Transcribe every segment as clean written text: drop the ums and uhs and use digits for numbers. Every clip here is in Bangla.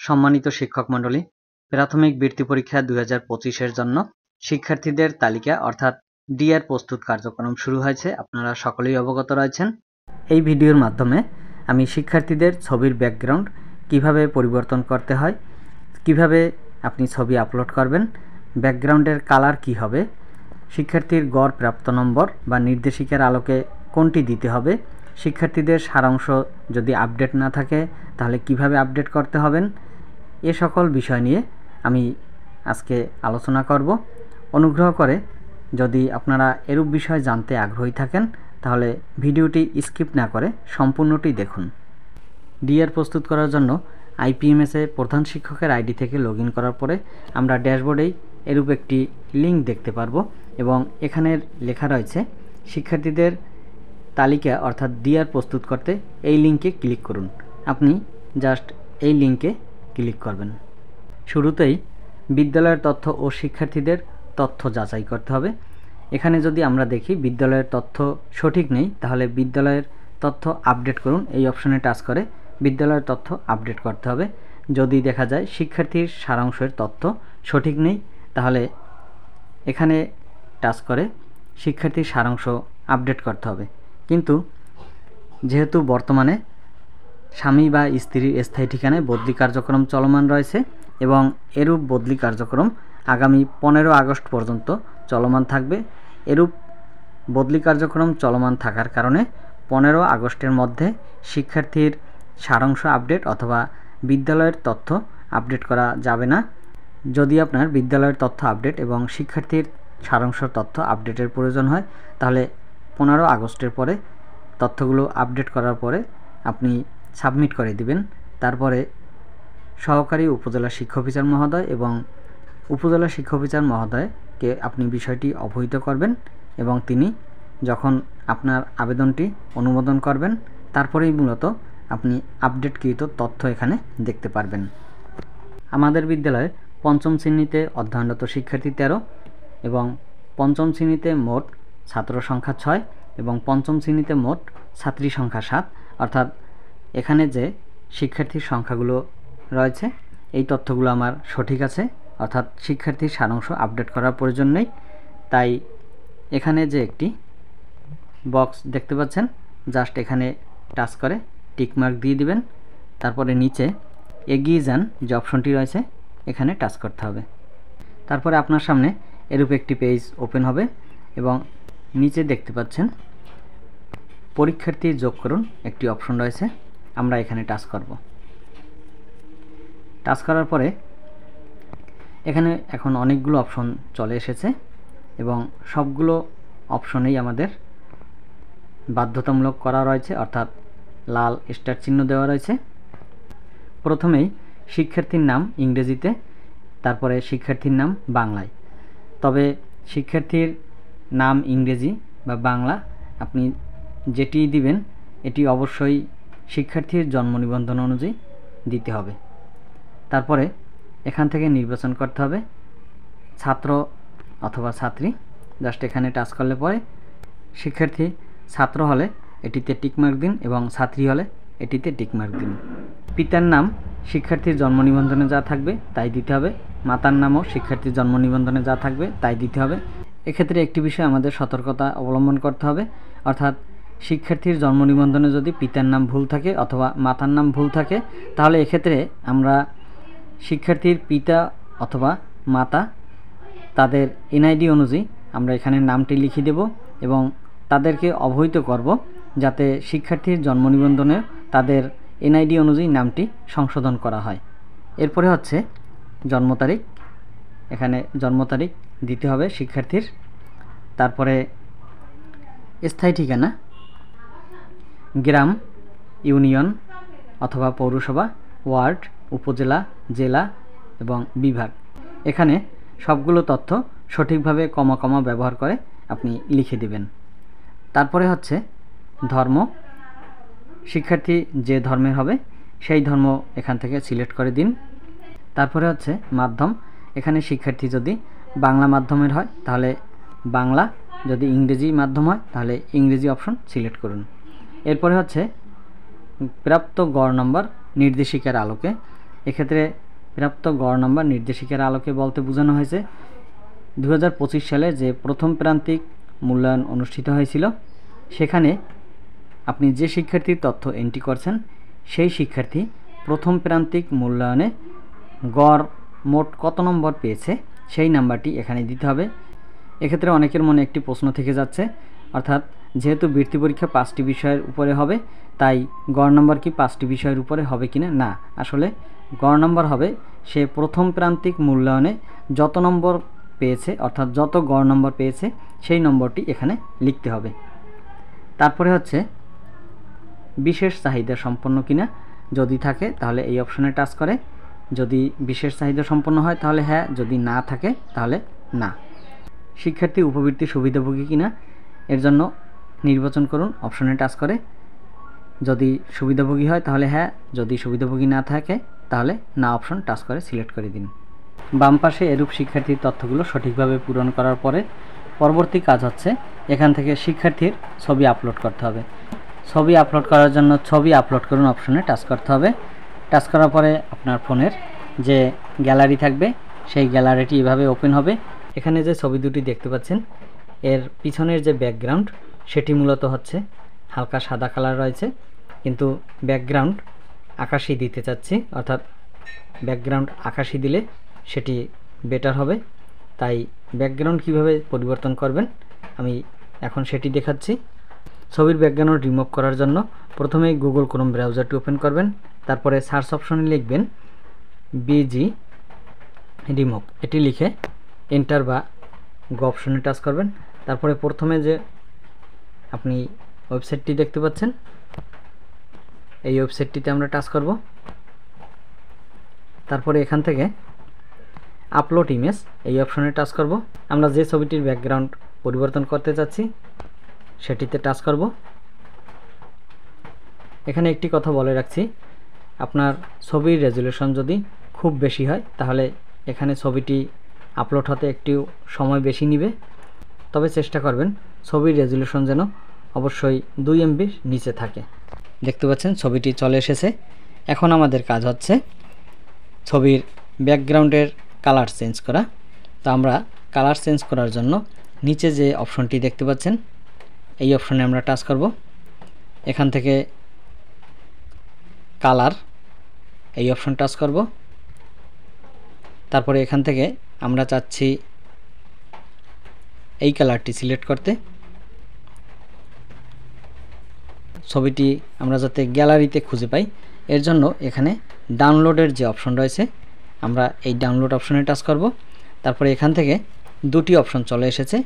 সম্মানিত শিক্ষক মণ্ডলী, প্রাথমিক বৃত্তি পরীক্ষা 2025-এর জন্য শিক্ষার্থীদের তালিকা অর্থাৎ ডিআর প্রস্তুত কার্যক্রম শুরু হয়েছে। আপনারা সকলেই অবগত রয়েছেন। এই ভিডিওর মাধ্যমে আমি শিক্ষার্থীদের ছবির ব্যাকগ্রাউন্ড কিভাবে পরিবর্তন করতে হয়, কিভাবে আপনি ছবি আপলোড করবেন, ব্যাকগ্রাউন্ডের কালার কি হবে, শিক্ষার্থীর গড় প্রাপ্ত নম্বর বা নির্দেশিকার আলোকে কোনটি দিতে হবে, শিক্ষার্থীদের সারাংশ যদি আপডেট না থাকে তাহলে কিভাবে আপডেট করতে হবেন, এ সকল বিষয় নিয়ে আমি আজকে আলোচনা করব। অনুগ্রহ করে যদি আপনারা এরূপ বিষয় জানতে আগ্রহী থাকেন তাহলে ভিডিওটি স্কিপ না করে সম্পূর্ণটি দেখুন। ডিআর প্রস্তুত করার জন্য আইপিএমএসে প্রধান শিক্ষকের আইডি থেকে লগ ইন করার পরে আমরা ড্যাশবোর্ডেই এরূপ একটি লিঙ্ক দেখতে পারবো এবং এখানের লেখা রয়েছে শিক্ষার্থীদের তালিকা অর্থাৎ ডিআর প্রস্তুত করতে এই লিঙ্কে ক্লিক করুন। আপনি জাস্ট এই লিঙ্কে ক্লিক করবেন। শুরুতেই বিদ্যালয়ের তথ্য ও শিক্ষার্থীদের তথ্য যাচাই করতে হবে। এখানে যদি আমরা দেখি বিদ্যালয়ের তথ্য সঠিক নেই তাহলে বিদ্যালয়ের তথ্য আপডেট করুন এই অপশনে টাচ করে বিদ্যালয়ের তথ্য আপডেট করতে হবে। যদি দেখা যায় শিক্ষার্থীর সারাংশের তথ্য সঠিক নেই তাহলে এখানে টাচ করে শিক্ষার্থীর সারাংশ আপডেট করতে হবে। কিন্তু যেহেতু বর্তমানে স্বামী বা স্ত্রীর স্থায়ী ঠিকানায় বদলি কার্যক্রম চলমান রয়েছে এবং এরূপ বদলি কার্যক্রম আগামী 15 আগস্ট পর্যন্ত চলমান থাকবে। এরূপ বদলি কার্যক্রম চলমান থাকার কারণে 15 আগস্টের মধ্যে শিক্ষার্থীর সারাংশ আপডেট অথবা বিদ্যালয়ের তথ্য আপডেট করা যাবে না। যদি আপনার বিদ্যালয়ের তথ্য আপডেট এবং শিক্ষার্থীর সারাংশ তথ্য আপডেটের প্রয়োজন হয় তাহলে 15 আগস্টের পরে তথ্যগুলো আপডেট করার পরে আপনি সাবমিট করে দিবেন। তারপরে সহকারী উপজেলা শিক্ষা অফিসার মহোদয় এবং উপজেলা শিক্ষা অফিসার মহোদয়কে আপনি বিষয়টি অবহিত করবেন এবং তিনি যখন আপনার আবেদনটি অনুমোদন করবেন তারপরেই মূলত আপনি আপডেটকৃত তথ্য এখানে দেখতে পারবেন। আমাদের বিদ্যালয়ে পঞ্চম শ্রেণীতে অধ্যয়নরত শিক্ষার্থী 13 এবং পঞ্চম শ্রেণীতে মোট ছাত্র সংখ্যা 6 এবং পঞ্চম শ্রেণীতে মোট ছাত্রী সংখ্যা 7, অর্থাৎ এখানে যে শিক্ষার্থীর সংখ্যাগুলো রয়েছে এই তথ্যগুলো আমার সঠিক আছে, অর্থাৎ শিক্ষার্থীর সারাংশ আপডেট করার প্রয়োজন নেই। তাই এখানে যে একটি বক্স দেখতে পাচ্ছেন জাস্ট এখানে টাচ করে টিকমার্ক দিয়ে দিবেন। তারপরে নিচে এগিয়ে যান যে অপশনটি রয়েছে এখানে টাচ করতে হবে। তারপরে আপনার সামনে এরূপ একটি পেজ ওপেন হবে এবং নিচে দেখতে পাচ্ছেন পরীক্ষার্থী যোগ করুন একটি অপশন রয়েছে, আমরা এখানে টাচ করব। টাচ করার পরে এখানে এখন অনেকগুলো অপশন চলে এসেছে এবং সবগুলো অপশনেই আমাদের বাধ্যতামূলক করা রয়েছে, অর্থাৎ লাল স্টার চিহ্ন দেওয়া রয়েছে। প্রথমেই শিক্ষার্থীর নাম ইংরেজিতে, তারপরে শিক্ষার্থীর নাম বাংলায়। তবে শিক্ষার্থীর নাম ইংরেজি বা বাংলা আপনি যেটি দিবেন এটি অবশ্যই শিক্ষার্থীর জন্ম নিবন্ধন অনুযায়ী দিতে হবে। তারপরে এখান থেকে নির্বাচন করতে হবে ছাত্র অথবা ছাত্রী। জাস্ট এখানে টাচ করলে পরে শিক্ষার্থী ছাত্র হলে এটিতে টিকমার্ক দিন এবং ছাত্রী হলে এটিতে টিকমার্ক দিন। পিতার নাম শিক্ষার্থীর জন্ম নিবন্ধনে যা থাকবে তাই দিতে হবে, মাতার নামও শিক্ষার্থীর জন্ম নিবন্ধনে যা থাকবে তাই দিতে হবে। এক্ষেত্রে একটি বিষয় আমাদের সতর্কতা অবলম্বন করতে হবে, অর্থাৎ শিক্ষার্থীর জন্ম নিবন্ধনে যদি পিতার নাম ভুল থাকে অথবা মাতার নাম ভুল থাকে তাহলে এক্ষেত্রে আমরা শিক্ষার্থীর পিতা অথবা মাতা তাদের এনআইডি অনুযায়ী আমরা এখানে নামটি লিখে দেব এবং তাদেরকে অবহিত করব যাতে শিক্ষার্থীর জন্ম নিবন্ধনে তাদের এনআইডি অনুযায়ী নামটি সংশোধন করা হয়। এরপরে হচ্ছে জন্ম তারিখ, এখানে জন্ম তারিখ দিতে হবে শিক্ষার্থীর। তারপরে স্থায়ী ঠিকানা, গ্রাম, ইউনিয়ন অথবা পৌরসভা, ওয়ার্ড, উপজেলা, জেলা এবং বিভাগ। এখানে সবগুলো তথ্য সঠিকভাবে কমা কমা ব্যবহার করে আপনি লিখে দিবেন। তারপরে হচ্ছে ধর্ম, শিক্ষার্থী যে ধর্মের হবে সেই ধর্ম এখান থেকে সিলেক্ট করে দিন। তারপরে হচ্ছে মাধ্যম, এখানে শিক্ষার্থী যদি বাংলা মাধ্যমের হয় তাহলে বাংলা, যদি ইংরেজি মাধ্যম হয় তাহলে ইংরেজি অপশন সিলেক্ট করুন। এরপরে হচ্ছে প্রাপ্ত গড় নম্বর নির্দেশিকার আলোকে, এক্ষেত্রে প্রাপ্ত গড় নাম্বার নির্দেশিকার আলোকে বলতে বোঝানো হয়েছে 2025 সালে যে প্রথম প্রান্তিক মূল্যায়ন অনুষ্ঠিত হয়েছিল সেখানে আপনি যে শিক্ষার্থীর তথ্য এন্ট্রি করছেন সেই শিক্ষার্থী প্রথম প্রান্তিক মূল্যায়নে গড় মোট কত নম্বর পেয়েছে সেই নাম্বারটি এখানে দিতে হবে। এক্ষেত্রে অনেকের মনে একটি প্রশ্ন থেকে যাচ্ছে, অর্থাৎ যেহেতু বৃত্তি পরীক্ষা 5টি বিষয়ের উপরে হবে তাই গড় নাম্বার কি 5টি বিষয়ের উপরে হবে কিনা? না, আসলে গড় নাম্বার হবে সে প্রথম প্রান্তিক মূল্যায়নে যত নম্বর পেয়েছে অর্থাৎ যত গড় নম্বর পেয়েছে সেই নম্বরটি এখানে লিখতে হবে। তারপরে হচ্ছে বিশেষ চাহিদা সম্পন্ন কিনা, যদি থাকে তাহলে এই অপশনে টাচ করে, যদি বিশেষ চাহিদা সম্পন্ন হয় তাহলে হ্যাঁ, যদি না থাকে তাহলে না। শিক্ষার্থী উপবৃত্তি সুবিধাভোগী কিনা এর জন্য নির্বাচন করুন অপশনে টাচ করে, যদি সুবিধাভোগী হয় তাহলে হ্যাঁ, যদি সুবিধাভোগী না থাকে তাহলে না অপশন টাচ করে সিলেক্ট করে দিন। বাম পাশে এরূপ শিক্ষার্থীর তথ্যগুলো সঠিকভাবে পূরণ করার পরে পরবর্তী কাজ হচ্ছে এখান থেকে শিক্ষার্থীর ছবি আপলোড করতে হবে। ছবি আপলোড করার জন্য ছবি আপলোড করুন অপশনে টাচ করতে হবে। টাচ করার পরে আপনার ফোনের যে গ্যালারি থাকবে সেই গ্যালারিটি এভাবে ওপেন হবে। এখানে যে ছবি দুটি দেখতে পাচ্ছেন এর পিছনের যে ব্যাকগ্রাউন্ড সেটি মূলত হচ্ছে হালকা সাদা কালার রয়েছে, কিন্তু ব্যাকগ্রাউন্ড আকাশি দিতে চাচ্ছি, অর্থাৎ ব্যাকগ্রাউন্ড আকাশি দিলে সেটি বেটার হবে। তাই ব্যাকগ্রাউন্ড কিভাবে পরিবর্তন করবেন আমি এখন সেটি দেখাচ্ছি। ছবির ব্যাকগ্রাউন্ড রিমুভ করার জন্য প্রথমে গুগল ক্রোম ব্রাউজারটি ওপেন করবেন, তারপরে সার্চ অপশনে লিখবেন বিজি রিমুভ, এটি লিখে এন্টার বা গো অপশনে টাচ করবেন। তারপরে প্রথমে যে আপনি ওয়েবসাইটটি দেখতে পাচ্ছেন এই ওয়েবসাইটটিতে আমরা টাচ করব। তারপরে এখান থেকে আপলোড ইমেজ এই অপশনে টাচ করব। আমরা যে ছবিটির ব্যাকগ্রাউন্ড পরিবর্তন করতে চাচ্ছি সেটিতে টাচ করব। এখানে একটি কথা বলে রাখছি, আপনার ছবির রেজুলেশন যদি খুব বেশি হয় তাহলে এখানে ছবিটি আপলোড হতে একটু সময় বেশি নেবে, তবে চেষ্টা করবেন ছবির রেজুলেশন যেন অবশ্যই 2 MB নিচে থাকে। দেখতে পাচ্ছেন ছবিটি চলে এসেছে। এখন আমাদের কাজ হচ্ছে ছবির ব্যাকগ্রাউন্ডের কালার চেঞ্জ করা। তো আমরা কালার চেঞ্জ করার জন্য নিচে যে অপশনটি দেখতে পাচ্ছেন এই অপশনে আমরা টাচ করব। এখান থেকে কালার এই অপশন টাচ করব। তারপরে এখান থেকে আমরা চাচ্ছি এই কালারটি সিলেক্ট করতে। ছবিটি আমরা যাতে গ্যালারিতে খুঁজে পাই এর জন্য এখানে ডাউনলোডের যে অপশন রয়েছে আমরা এই ডাউনলোড অপশনে টাচ করব। তারপরে এখান থেকে দুটি অপশন চলে এসেছে,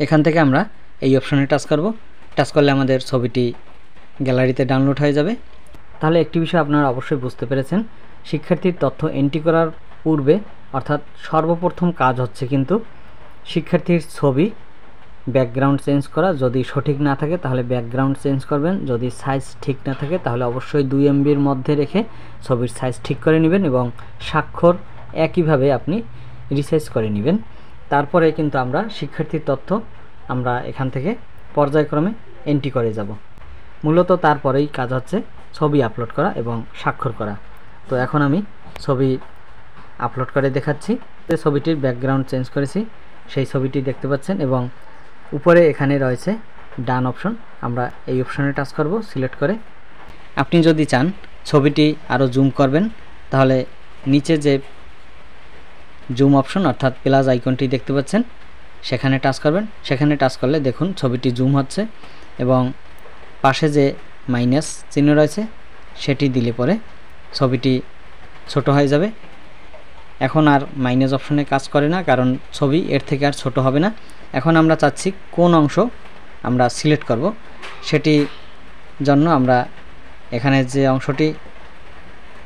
এখান থেকে আমরা এই অপশনে টাচ করব। টাচ করলে আমাদের ছবিটি গ্যালারিতে ডাউনলোড হয়ে যাবে। তাহলে একটি বিষয় আপনারা অবশ্যই বুঝতে পেরেছেন, শিক্ষার্থীর তথ্য এন্ট্রি করার পূর্বে অর্থাৎ সর্বপ্রথম কাজ হচ্ছে কিন্তু শিক্ষার্থীর ছবি ব্যাকগ্রাউন্ড চেঞ্জ করা। যদি সঠিক না থাকে তাহলে ব্যাকগ্রাউন্ড চেঞ্জ করবেন, যদি সাইজ ঠিক না থাকে তাহলে অবশ্যই 2 MBর মধ্যে রেখে ছবির সাইজ ঠিক করে নেবেন এবং স্বাক্ষর একইভাবে আপনি রিসাইজ করে নেবেন। তারপরে কিন্তু আমরা শিক্ষার্থীর তথ্য আমরা এখান থেকে পর্যায়ক্রমে এন্ট্রি করে যাব। মূলত তারপরেই কাজ হচ্ছে ছবি আপলোড করা এবং স্বাক্ষর করা। তো এখন আমি ছবি আপলোড করে দেখাচ্ছি। যে ছবিটির ব্যাকগ্রাউন্ড চেঞ্জ করেছি সেই ছবিটি দেখতে পাচ্ছেন এবং উপরে এখানে রয়েছে ডান অপশন, আমরা এই অপশনে টাচ করব সিলেক্ট করে। আপনি যদি চান ছবিটি আরও জুম করবেন তাহলে নিচে যে জুম অপশন অর্থাৎ প্লাস আইকনটি দেখতে পাচ্ছেন সেখানে টাচ করবেন। সেখানে টাচ করলে দেখুন ছবিটি জুম হচ্ছে এবং পাশে যে মাইনাস চিহ্ন রয়েছে সেটি দিলে পরে ছবিটি ছোট হয়ে যাবে। এখন আর মাইনাস অপশনে কাজ করে না, কারণ ছবি এর থেকে আর ছোট হবে না। এখন আমরা চাচ্ছি কোন অংশ আমরা সিলেক্ট করব, সেটি জন্য আমরা এখানে যে অংশটি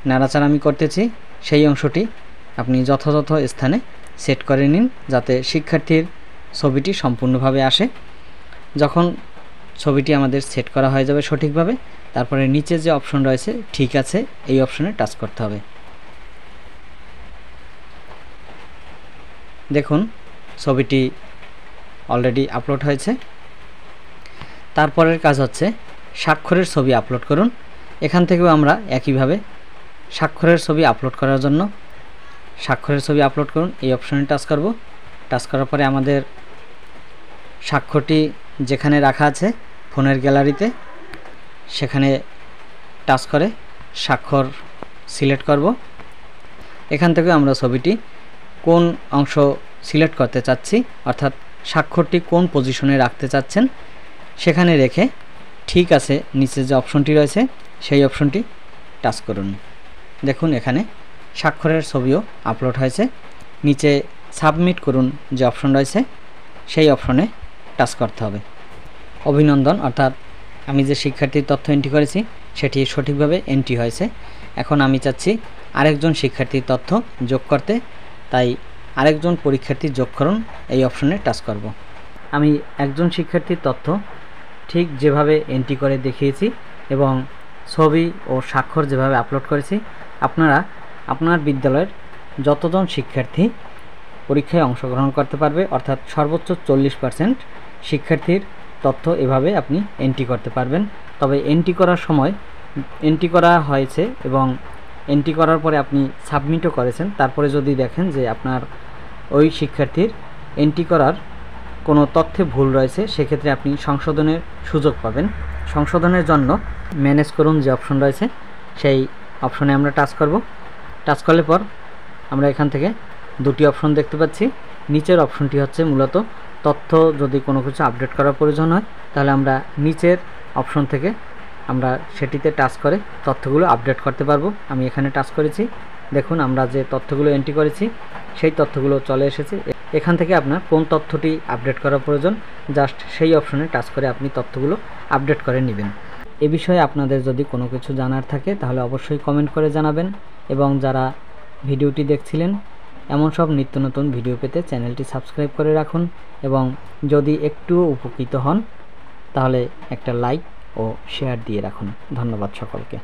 নাড়াচাড়া আমি করতেছি সেই অংশটি আপনি যথাযথ স্থানে সেট করে নিন যাতে শিক্ষার্থীর ছবিটি সম্পূর্ণভাবে আসে। যখন ছবিটি আমাদের সেট করা হয়ে যাবে সঠিকভাবে, তারপরে নিচে যে অপশন রয়েছে ঠিক আছে এই অপশনে টাচ করতে হবে। দেখুন ছবিটি অলরেডি আপলোড হয়েছে। তারপরের কাজ হচ্ছে স্বাক্ষরের ছবি আপলোড করুন। এখান থেকেও আমরা একইভাবে স্বাক্ষরের ছবি আপলোড করার জন্য স্বাক্ষরের ছবি আপলোড করুন এই অপশনে টাচ করব। টাচ করার পরে আমাদের স্বাক্ষরটি যেখানে রাখা আছে ফোনের গ্যালারিতে সেখানে টাচ করে স্বাক্ষর সিলেক্ট করব। এখান থেকে আমরা ছবিটি কোন অংশ সিলেক্ট করতে চাচ্ছি অর্থাৎ স্বাক্ষরটি কোন পজিশনে রাখতে চাচ্ছেন সেখানে রেখে ঠিক আছে নিচে যে অপশনটি রয়েছে সেই অপশনটি টাচ করুন। দেখুন এখানে স্বাক্ষরের ছবিও আপলোড হয়েছে। নিচে সাবমিট করুন যে অপশন রয়েছে সেই অপশনে টাচ করতে হবে। অভিনন্দন, অর্থাৎ আমি যে শিক্ষার্থীর তথ্য এন্ট্রি করেছি সেটি সঠিকভাবে এন্ট্রি হয়েছে। এখন আমি চাচ্ছি আরেকজন শিক্ষার্থীর তথ্য যোগ করতে, তাই আরেকজন পরীক্ষার্থী যোগ করুন এই অপশনে টাচ করব। আমি একজন শিক্ষার্থীর তথ্য ঠিক যেভাবে এন্ট্রি করে দেখিয়েছি এবং ছবি ও স্বাক্ষর যেভাবে আপলোড করেছি আপনারা আপনার বিদ্যালয়ের যতজন শিক্ষার্থী পরীক্ষায় অংশগ্রহণ করতে পারবে অর্থাৎ সর্বোচ্চ 40% শিক্ষার্থীর তথ্য এভাবে আপনি এন্ট্রি করতে পারবেন। তবে এন্ট্রি করার সময় এন্ট্রি করা হয়েছে এবং এন্ট্রি করার পরে আপনি সাবমিটও করেছেন, তারপরে যদি দেখেন যে আপনার ওই শিক্ষার্থীর এন্ট্রি করার কোনো তথ্যে ভুল রয়েছে সেক্ষেত্রে আপনি সংশোধনের সুযোগ পাবেন। সংশোধনের জন্য ম্যানেজ করুন যে অপশন রয়েছে সেই অপশনে আমরা টাচ করব। টাচ করলে পর আমরা এখান থেকে দুটি অপশন দেখতে পাচ্ছি। নিচের অপশনটি হচ্ছে মূলত তথ্য যদি কোনো কিছু আপডেট করার প্রয়োজন হয় তাহলে আমরা নিচের অপশন থেকে আমরা সেটিতে টাচ করে তথ্যগুলো আপডেট করতে পারবো। আমি এখানে টাচ করেছি, দেখুন আমরা যে তথ্যগুলো এন্ট্রি করেছি সেই তথ্যগুলো চলে এসেছে। এখান থেকে আপনার কোন তথ্যটি আপডেট করা প্রয়োজন জাস্ট সেই অপশনে টাচ করে আপনি তথ্যগুলো আপডেট করে নেবেন। এ বিষয়ে আপনাদের যদি কোনো কিছু জানার থাকে তাহলে অবশ্যই কমেন্ট করে জানাবেন এবং যারা ভিডিওটি দেখছিলেন এমন সব নিত্য নতুন ভিডিও পেতে চ্যানেলটি সাবস্ক্রাইব করে রাখুন এবং যদি একটুও উপকৃত হন তাহলে একটা লাইক ও শেয়ার দিয়ে রাখুন। ধন্যবাদ সকলকে।